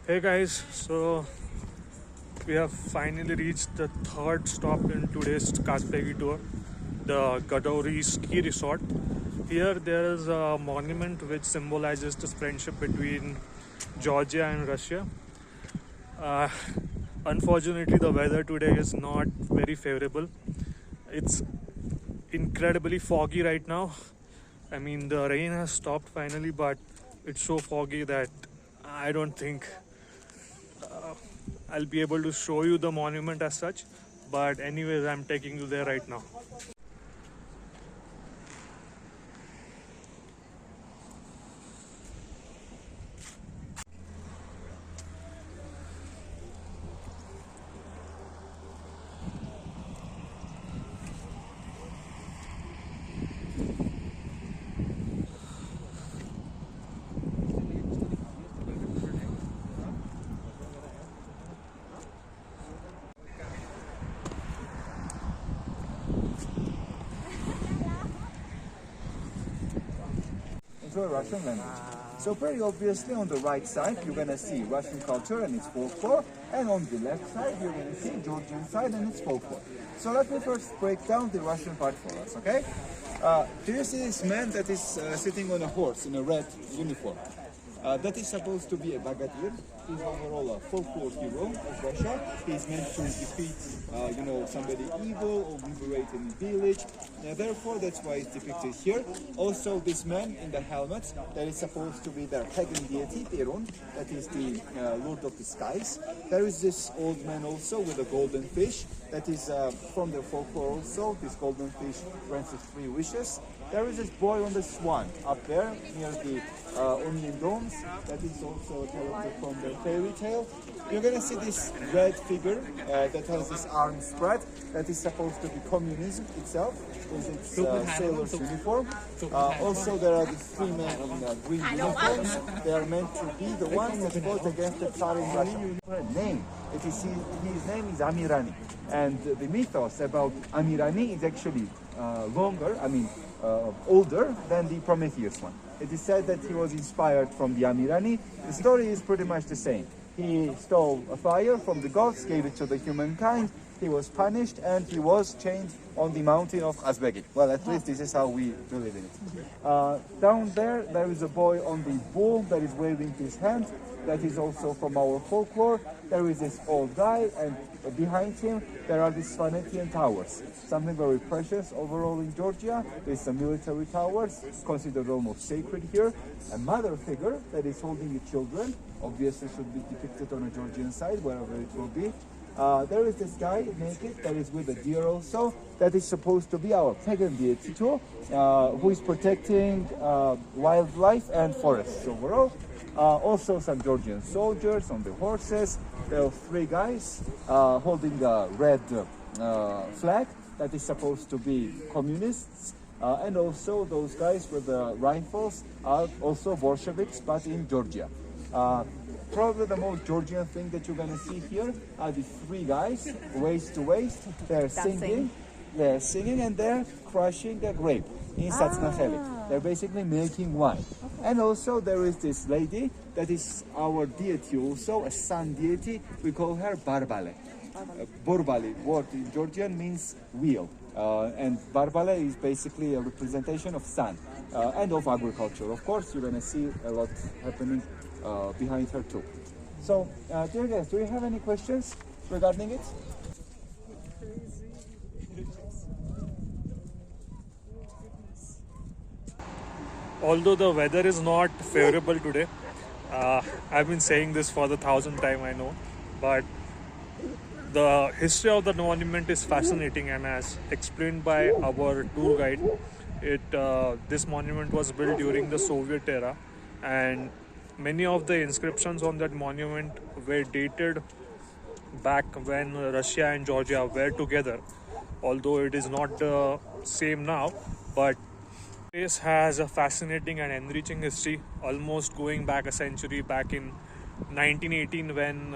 Hey guys, so we have finally reached the third stop in today's Kazbegi tour, the Gadori ski resort. Here there is a monument which symbolizes the friendship between Georgia and Russia. Uh, Unfortunately, the weather today is not very favorable. It's incredibly foggy right now. I mean, the rain has stopped finally, but it's so foggy that I don't think I'll be able to show you the monument as such. But anyways, I'm taking you there right now. Into a Russian language. So very obviously on the right side you're gonna see Russian culture and its folklore, and on the left side you're gonna see Georgian side and its folklore. So let me first break down the Russian part for us, okay? Do you see this man that is sitting on a horse in a red uniform? That is supposed to be a Bagadir. He's overall a folklore hero of Russia. He's meant to defeat, somebody evil or liberate any village. Therefore, that's why it's depicted here. Also, this man in the helmet, that is supposed to be their pagan deity, Perun, that is the lord of the skies. There is this old man also with a golden fish, that is from their folklore also. This golden fish grants us 3 wishes. There is this boy on the swan up there near the onion domes. That is also a character from the fairy tale. You're gonna see this red figure that has this arm spread. That is supposed to be communism itself, with its sailor's uniform. Also, there are these 3 men in green uniforms. They are meant to be the ones that fought against the Tsar in Russia. Name. His name is Amirani, and the mythos about Amirani is actually longer. Older than the Prometheus one. It is said that he was inspired from the Amirani. The story is pretty much the same. He stole a fire from the gods, gave it to the humankind. He was punished and he was chained on the mountain of Kazbegi. Well, at least this is how we believe in it. Down there is a boy on the bull that is waving his hand. That is also from our folklore. There is this old guy, and behind him there are these Svanetian towers. Something very precious overall in Georgia. There's some military towers, considered almost sacred here. A mother figure that is holding the children, obviously should be depicted on a Georgian side, wherever it will be. There is this guy naked that is with a deer also. That is supposed to be our pagan deity too, who is protecting wildlife and forests overall. Also some Georgian soldiers on the horses. There are 3 guys holding a red flag that is supposed to be communists. And also those guys with the rifles are also Bolsheviks, but in Georgia. Probably the most Georgian thing that you're gonna see here are the 3 guys, waist to waist. They're singing and they're crushing a grape in Satsnacheli. They're basically making wine. And also there is this lady that is our deity also, a sun deity. We call her Barbale. Borbali word in Georgian means wheel. And Barbale is basically a representation of sun and of agriculture. Of course, you're gonna see a lot happening behind her too. So, dear guys, do you have any questions regarding it? Although the weather is not favorable today, I've been saying this for the 1000th time, I know, but the history of the monument is fascinating, and as explained by our tour guide, this monument was built during the Soviet era, and many of the inscriptions on that monument were dated back when Russia and Georgia were together, although it is not the same now. But place has a fascinating and enriching history, almost going back a century, back in 1918 when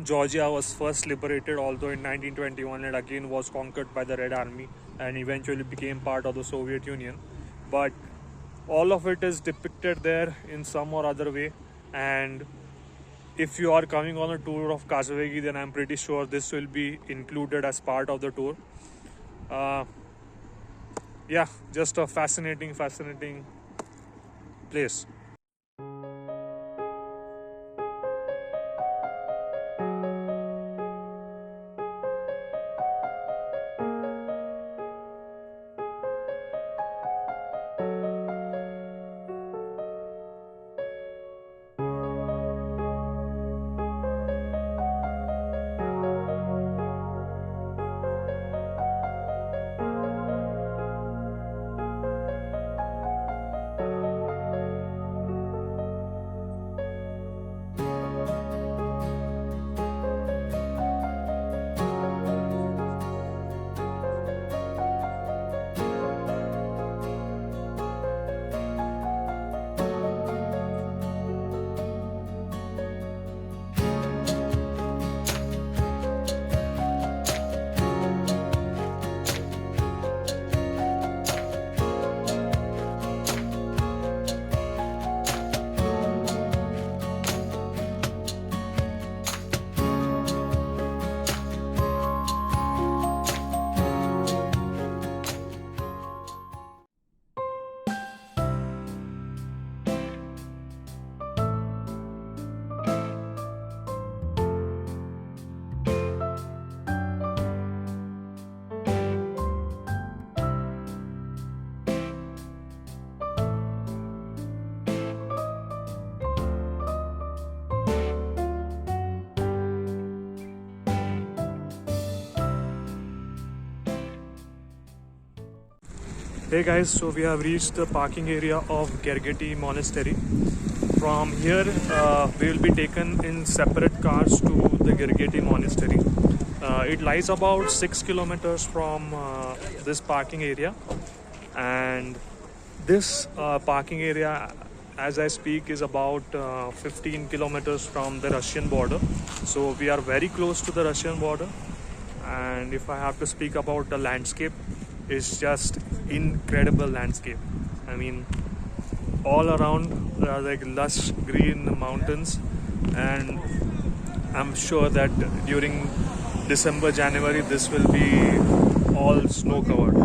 Georgia was first liberated, although in 1921 it again was conquered by the Red Army and eventually became part of the Soviet Union. But all of it is depicted there in some or other way. And if you are coming on a tour of Kazbegi, then I'm pretty sure this will be included as part of the tour. Yeah, just a fascinating place. Hey guys, so we have reached the parking area of Gegeti Monastery. From here, we will be taken in separate cars to the Gegeti Monastery. It lies about 6 kilometers from this parking area, and this parking area, as I speak, is about 15 kilometers from the Russian border. So we are very close to the Russian border, and if I have to speak about the landscape, it's just incredible landscape. I mean, all around there are like lush green mountains, and I'm sure that during December, January, this will be all snow covered.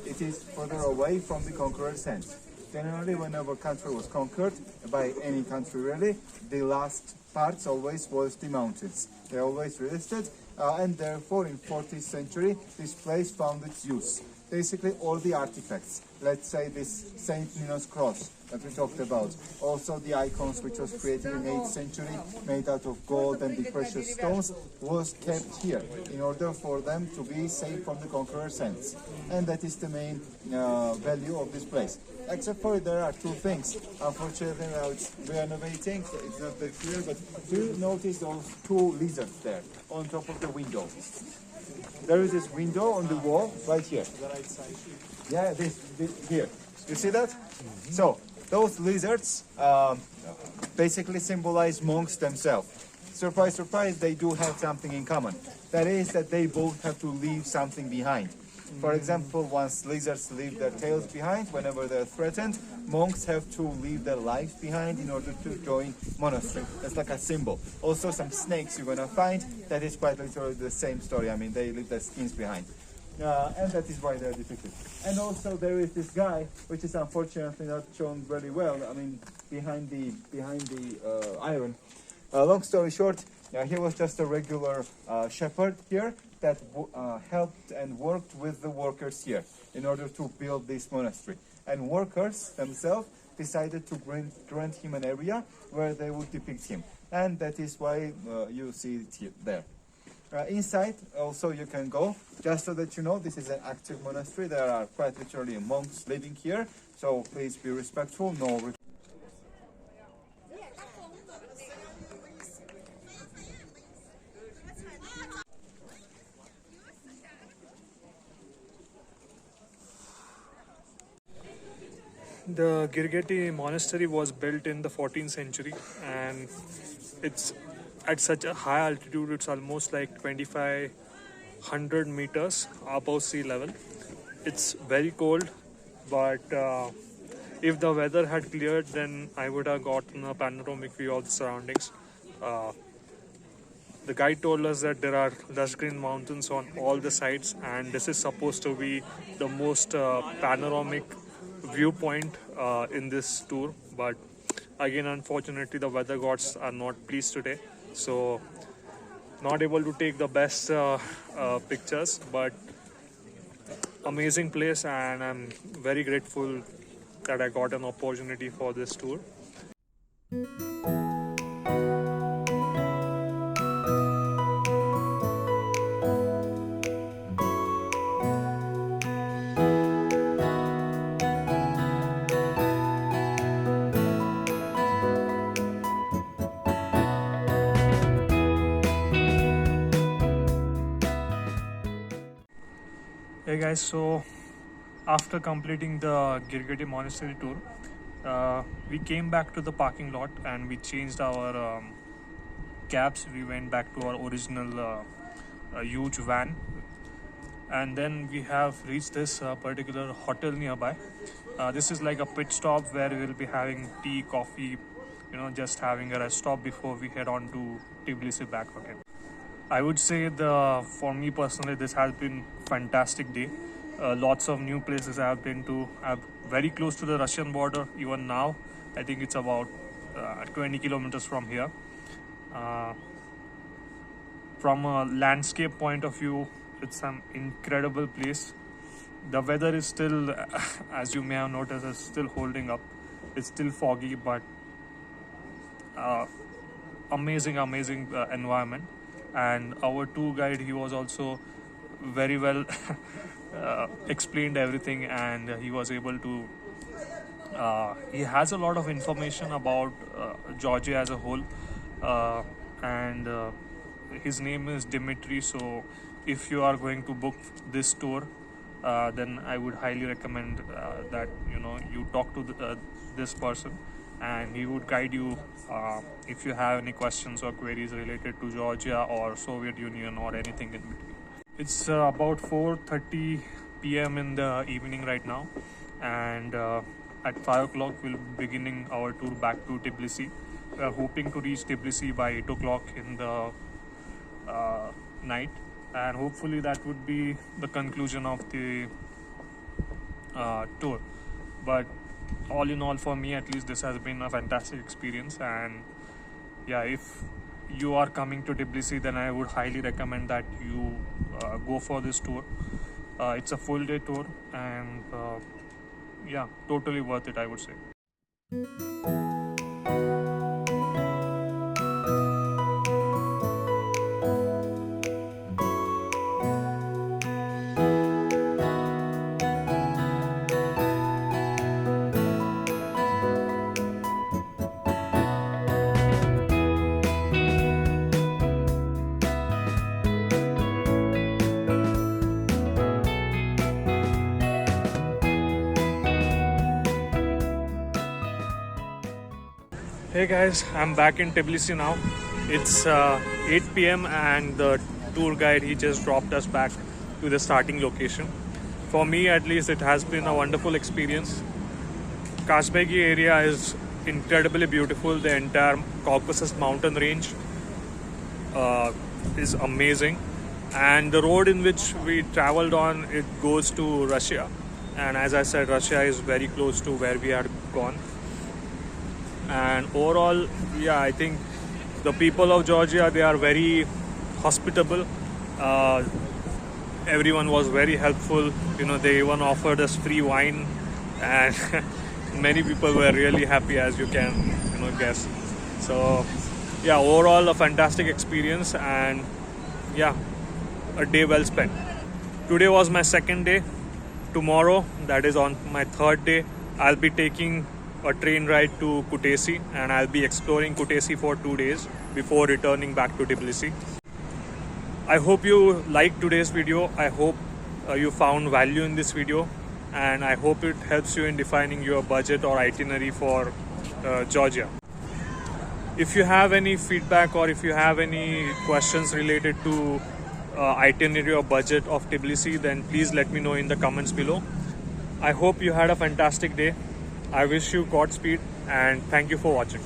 It is further away from the conqueror's hand. Generally, whenever a country was conquered by any country really, the last parts always was the mountains. They always resisted, and therefore in 14th century this place found its use. Basically all the artifacts, let's say this Saint Nino's cross that we talked about, also the icons which was created in 8th century, made out of gold and the precious stones, was kept here in order for them to be safe from the conqueror's hands. And that is the main value of this place. Except for there are two things. Unfortunately now it's renovating, so it's not that clear, but do you notice those two lizards there on top of the window? There is this window on the wall right here. The right side. Yeah, this here. You see that? Mm-hmm. So those lizards basically symbolize monks themselves. Surprise, surprise, they do have something in common. That is that they both have to leave something behind. For example, once lizards leave their tails behind, whenever they're threatened, monks have to leave their lives behind in order to join monastery. That's like a symbol. Also, some snakes you're gonna find, that is quite literally the same story. I mean, they leave their skins behind. And that is why they're depicted. And also there is this guy, which is unfortunately not shown very well. I mean, behind the iron. Long story short, he was just a regular shepherd here that helped and worked with the workers here in order to build this monastery. And workers themselves decided to grant him an area where they would depict him. And that is why you see it here, there. Inside also you can go, just so that you know, this is an active monastery. There are quite literally monks living here, so please be respectful. The Gegeti Monastery was built in the 14th century, and it's at such a high altitude. It's almost like 2500 meters above sea level. It's very cold, but if the weather had cleared, then I would have gotten a panoramic view of the surroundings. The guide told us that there are lush green mountains on all the sides, and this is supposed to be the most panoramic viewpoint in this tour. But again, unfortunately, the weather gods are not pleased today, so not able to take the best pictures. But amazing place, and I'm very grateful that I got an opportunity for this tour. Hey guys, so after completing the Gegeti Monastery tour, we came back to the parking lot and we changed our cabs. We went back to our original huge van, and then we have reached this particular hotel nearby. This is like a pit stop where we will be having tea, coffee, just having a rest stop before we head on to Tbilisi back again. I would say for me personally, this has been fantastic day. Lots of new places I have been to. I'm very close to the Russian border even now. I think it's about 20 kilometers from here. From a landscape point of view, it's an incredible place. The weather is still, as you may have noticed, is still holding up. It's still foggy, but amazing environment. And our tour guide, he was also very well explained everything, and he was able to he has a lot of information about Georgia as a whole, and his name is Dimitri. So if you are going to book this tour, then I would highly recommend that you talk to this person, and he would guide you if you have any questions or queries related to Georgia or Soviet Union or anything in between. It's about 4:30 p.m. in the evening right now, and at 5 o'clock we'll be beginning our tour back to Tbilisi. We are hoping to reach Tbilisi by 8 o'clock in the night, and hopefully that would be the conclusion of the tour. But all in all, for me at least, this has been a fantastic experience. And yeah, if you are coming to Tbilisi, then I would highly recommend that you go for this tour. It's a full day tour, and yeah, totally worth it, I would say. Hey guys, I'm back in Tbilisi now. It's 8 p.m. and the tour guide, he just dropped us back to the starting location. For me, at least, it has been a wonderful experience. Kazbegi area is incredibly beautiful. The entire Caucasus mountain range is amazing, and the road in which we traveled on, it goes to Russia, and as I said, Russia is very close to where we had gone. And overall, yeah, I think the people of Georgia, they are very hospitable. Everyone was very helpful. They even offered us free wine, and many people were really happy, as you can guess. So yeah, overall a fantastic experience, and yeah, a day well spent. Today was my second day. Tomorrow, that is on my third day, I'll be taking a train ride to Kutaisi, and I'll be exploring Kutaisi for 2 days before returning back to Tbilisi. I hope you liked today's video. I hope you found value in this video, and I hope it helps you in defining your budget or itinerary for Georgia. If you have any feedback or if you have any questions related to itinerary or budget of Tbilisi, then please let me know in the comments below. I hope you had a fantastic day. I wish you Godspeed, and thank you for watching.